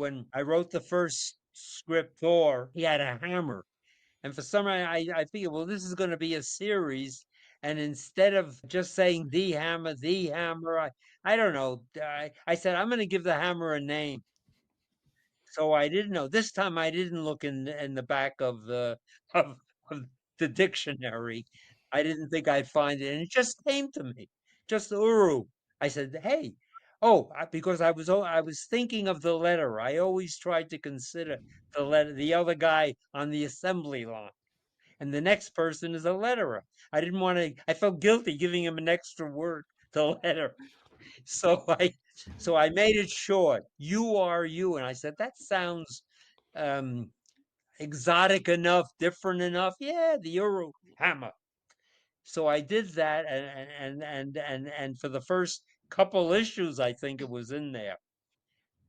when I wrote the first script, Thor, he had a hammer. And for some reason, I figured, well, this is going to be a series. And instead of just saying the hammer, I don't know. I said, I'm going to give the hammer a name. So I didn't know. This time I didn't look in the back of the of, of the dictionary. I didn't think I'd find it, and it just came to me, just Uru. I said, "Hey, oh," because I was thinking of the letter. I always tried to consider the letter, the other guy on the assembly line, and the next person is a letterer. I didn't want to. I felt guilty giving him an extra word to letter. So I made it short. You are you, and I said that sounds um, exotic enough, different enough. Yeah, the Uru Hammer. So I did that, and for the first couple issues, I think it was in there.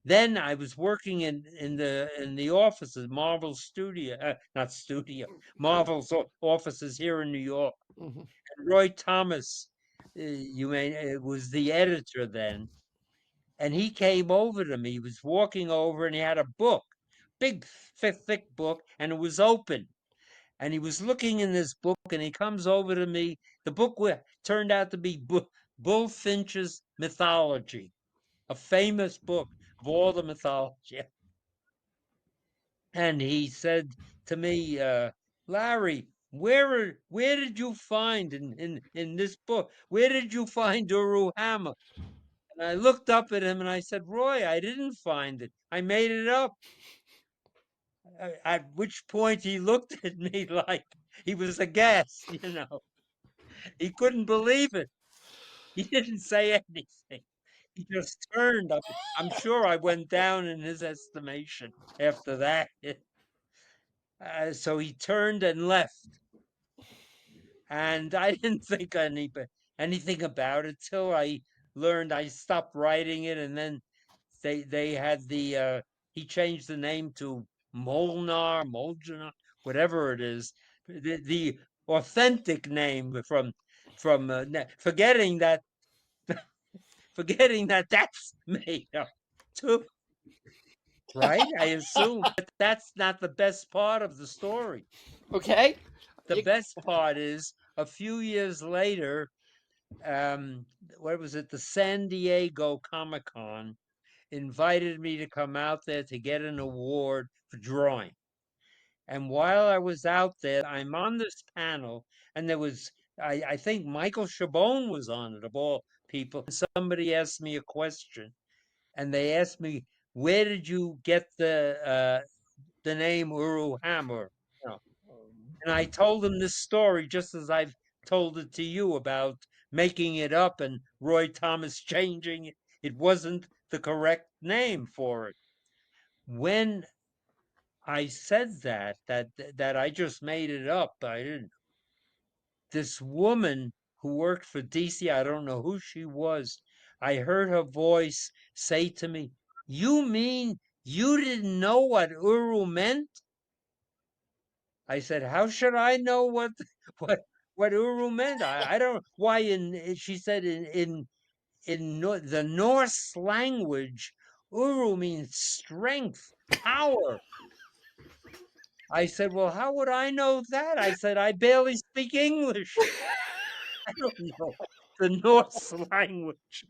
Then I was working in the offices, Marvel Studio, not studio, Marvel's offices here in New York. Mhm. And Roy Thomas, was the editor then, and he came over to me. He was walking over, and he had a book, big, thick book, and it was open. And he was looking in this book, and he comes over to me. The book turned out to be Bullfinch's Mythology, a famous book of all the mythology. And he said to me, Larry, where did you find in this book? Where did you find Uru Hammer? And I looked up at him and I said, Roy, I didn't find it. I made it up. At which point he looked at me like he was aghast, you know. He couldn't believe it. He didn't say anything. He just turned up. I'm sure I went down in his estimation after that. So he turned and left. And I didn't think anything about it till I learned. I stopped writing it, and then they had he changed the name to Molnar, whatever it is, the authentic name forgetting that that's made up too, right? I assume, but that's not the best part of the story. Okay. The best part is a few years later, um, what was it? The San Diego Comic Con invited me to come out there to get an award for drawing. And while I was out there, I'm on this panel, and I think Michael Chabon was on it, of all people. Somebody asked me a question, and they asked me, "Where did you get the name Uru Hammer?" You know, and I told them this story just as I've told it to you about making it up and Roy Thomas changing it. It wasn't the correct name for it. When I said that I just made it up, I didn't. This woman who worked for DC, I don't know who she was. I heard her voice say to me, "You mean you didn't know what Uru meant?" I said, "How should I know what what Uru meant? I don't why in she said the Norse language, Uru means strength, power." I said, "Well, how would I know that?" I said, "I barely speak English. I don't know the Norse language."